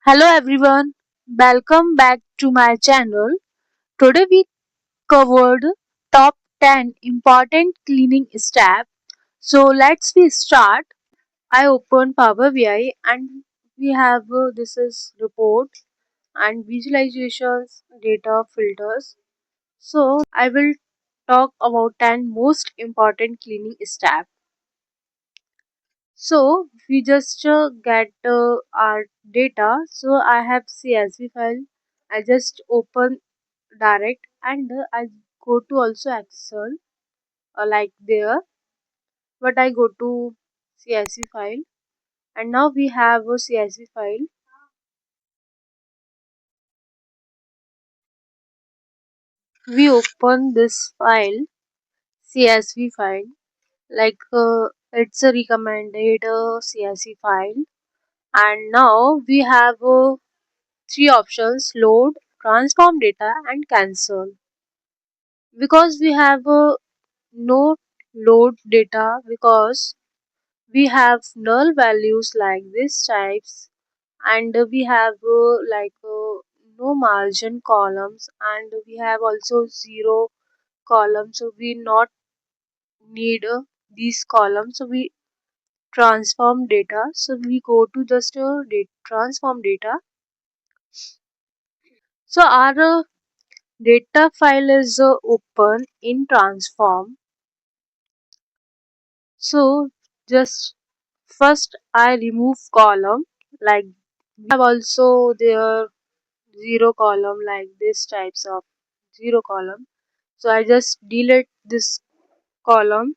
Hello everyone, welcome back to my channel. Today we covered top 10 important cleaning steps. So let's we start. I open Power BI and we have this is report and visualizations, data filters. So I will talk about 10 most important cleaning steps. So we just get our data. So I have CSV file. I just open direct and I go to also Excel like there. But I go to CSV file and now we have a CSV file. We open this file CSV file like it's a recommended CSV file and now we have three options: load, transform data and cancel. Because we have no load data because we have null values like this types and we have no margin columns and we have also zero columns, so we not need these columns, so we transform data. So we go to just transform data. So our data file is open in transform. So just first I remove column like we have also there zero column like this types of zero column. So I just delete this column.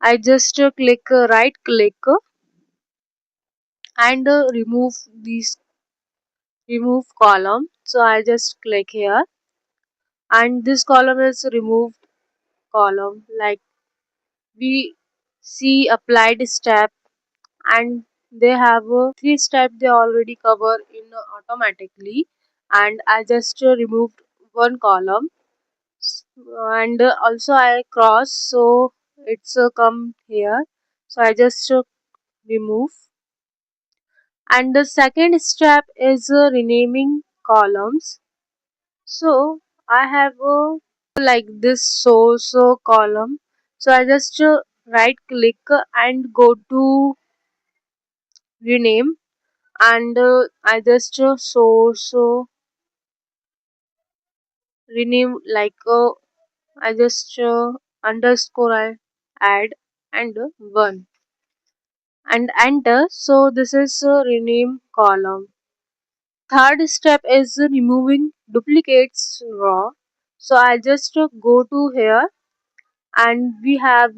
I just click right click and remove column. So I just click here and this column is removed column like we see applied step and they have three steps they already cover in automatically and I just removed one column and also I cross so it's come here, so I just remove. And the second step is renaming columns. So I have like this source column, so I just right click and go to rename and I just source rename like I just underscore I add and one and enter. So this is rename column. Third step is removing duplicates raw. So I just go to here and we have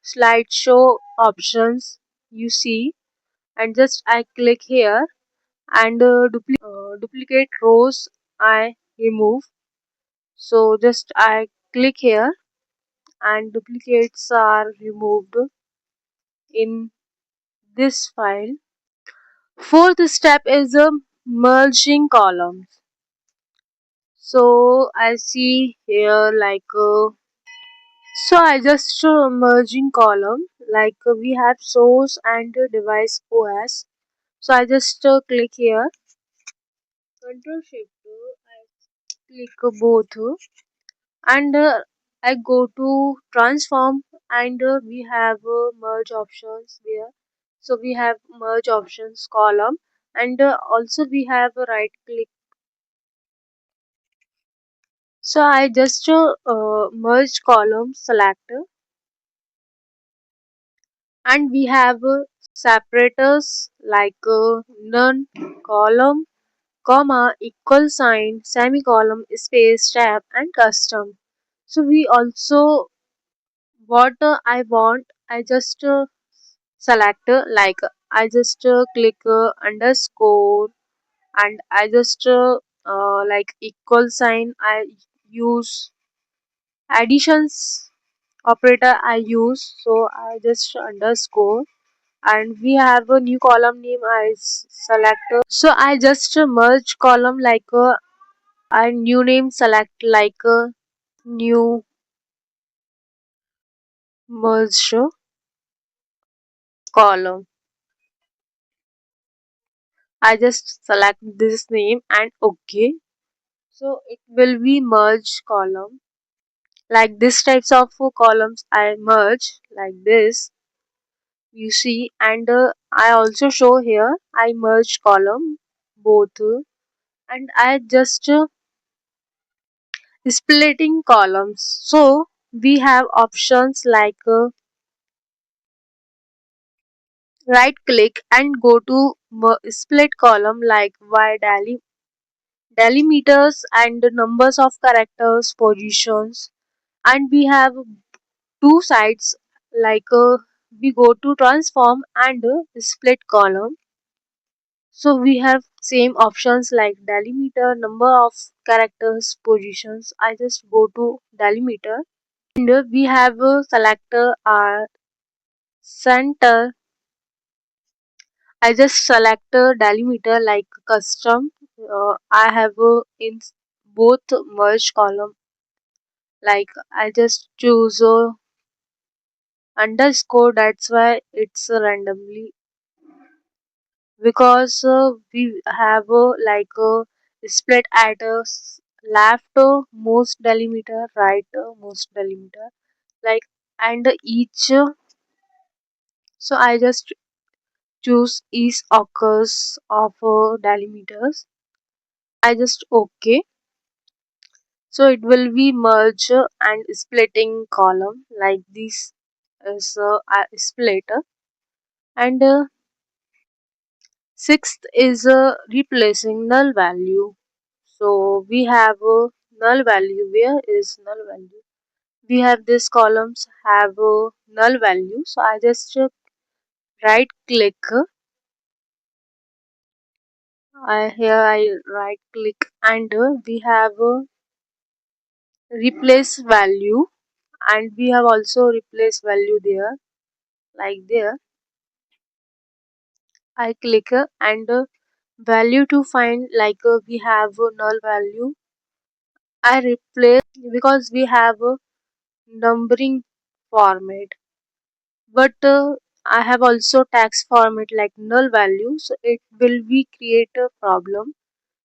slideshow options you see and just I click here and duplicate rows I remove. So just I click here and duplicates are removed in this file. Fourth step is merging columns. So I see here like so I just merging column like we have source and device OS. So I just click here, Control Shift. I click both and I go to transform and we have merge options there. So we have merge options column and also we have a right click. So I just merge column select and we have separators like none, column, comma, equal sign, semicolon, space, tab and custom. So we also what I want, I just select like I just click underscore and I just like equal sign I use, additions operator I use, so I just underscore and we have a new column name I select. So I just merge column like I new name select like new merged column. I just select this name and OK. So it will be merge column. Like this types of columns I merge like this, you see, and I also show here I merge column both, and I just splitting columns. So we have options like right click and go to split column like y delimiters and numbers of characters positions, and we have two sides like we go to transform and split column. So we have same options like delimiter, number of characters, positions. I just go to delimiter, and we have a selector our center. I just select a delimiter like custom. I have in both merge column, like I just choose underscore. That's why it's randomly, because we have like split at left most delimiter, right most delimiter, like, and each so I just choose each occurs of delimiters. I just OK. So it will be merge and splitting column like this is a split, and sixth is replacing null value. So we have a null value. Where is null value? We have these columns have a null value. So I just right click. I right click, and we have replace value, and we have also replace value there like there. I click and value to find like we have a null value. I replace because we have a numbering format, but I have also text format like null value, so it will be create a problem.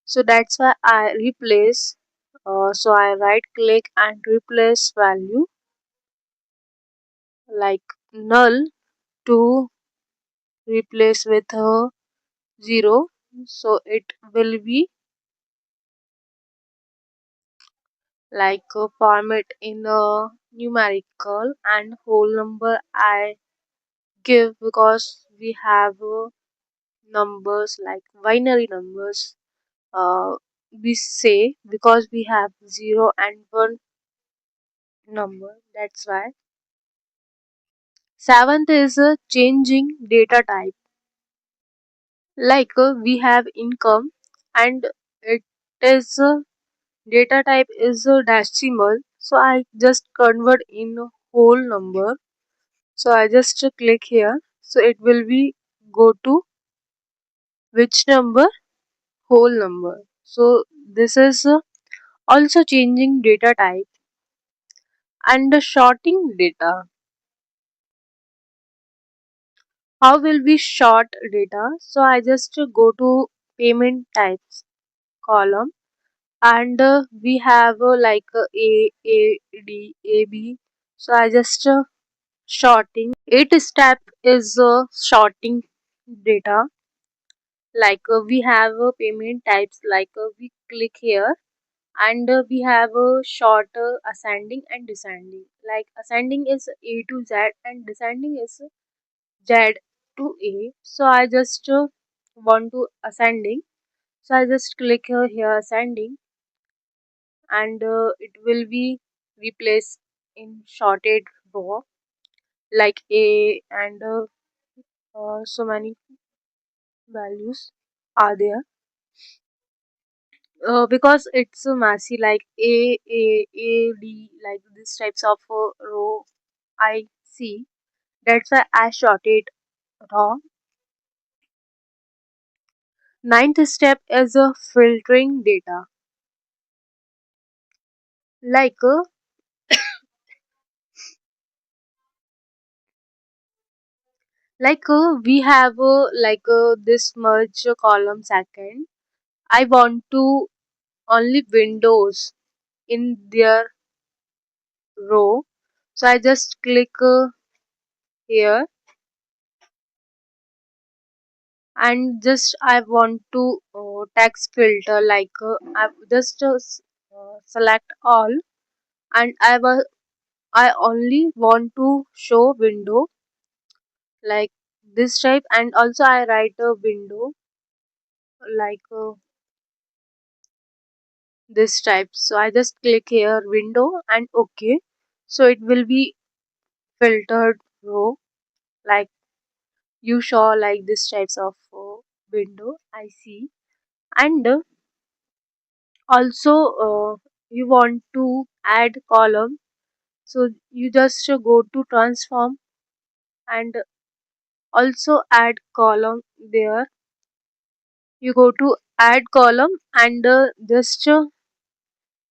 So that's why I replace. So I right click and replace value like null to replace with a 0. So it will be like a format in a numerical, and whole number I give because we have numbers like binary numbers. We say because we have 0 and 1 number, that's why. Seventh is changing data type, like we have income, and it is data type is decimal, so I just convert in whole number. So I just click here, so it will be go to which number, whole number. So this is also changing data type and sorting data. How will we sort data? So I just go to payment types column, and we have like a b. So I just sorting. Eight step is sorting data, like we have payment types like we click here, and we have short ascending and descending, like ascending is a to z and descending is z to a. So I just want to ascending, so I just click here ascending, and it will be replaced in sorted row like a, and so many values are there, because it's messy like a d, like these types of row I see. That's why I sorted raw. Ninth step is filtering data, like like we have this merge column second. I want to only windows in their row, so I just click here, and just I want to text filter I just select all, and I only want to show window like this type, and also I write a window like this type. So I just click here window and okay, so it will be filtered row like you saw like this types of window I see. And also you want to add column, so you just go to transform and also add column there. You go to add column and just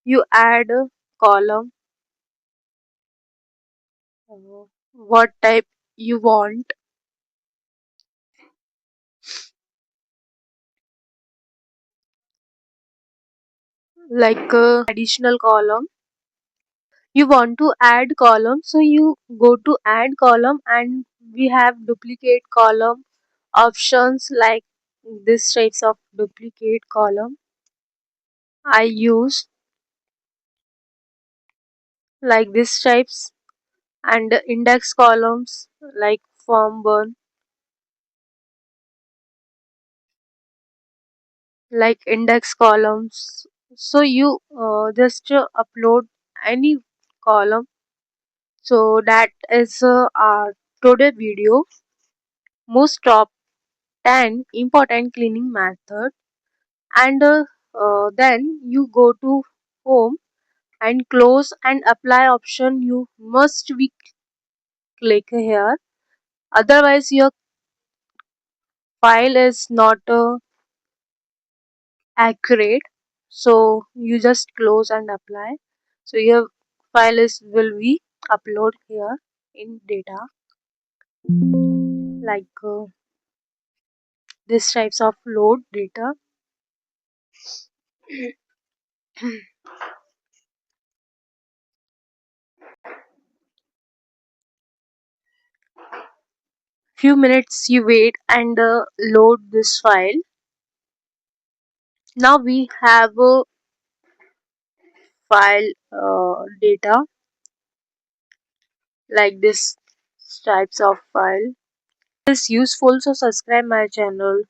you add a column what type you want, like additional column. You want to add column, so you go to add column, and we have duplicate column options like this types of duplicate column I use like this types, and index columns like form one like index columns. So you just upload any column. So that is our today video, most top 10 important cleaning method. And then you go to home and close and apply option you must be click here, otherwise your file is not accurate. So you just close and apply, so your file is will be upload here in data like this types of load data. Few minutes you wait and load this file. Now we have a file data like this types of file is useful, so subscribe my channel.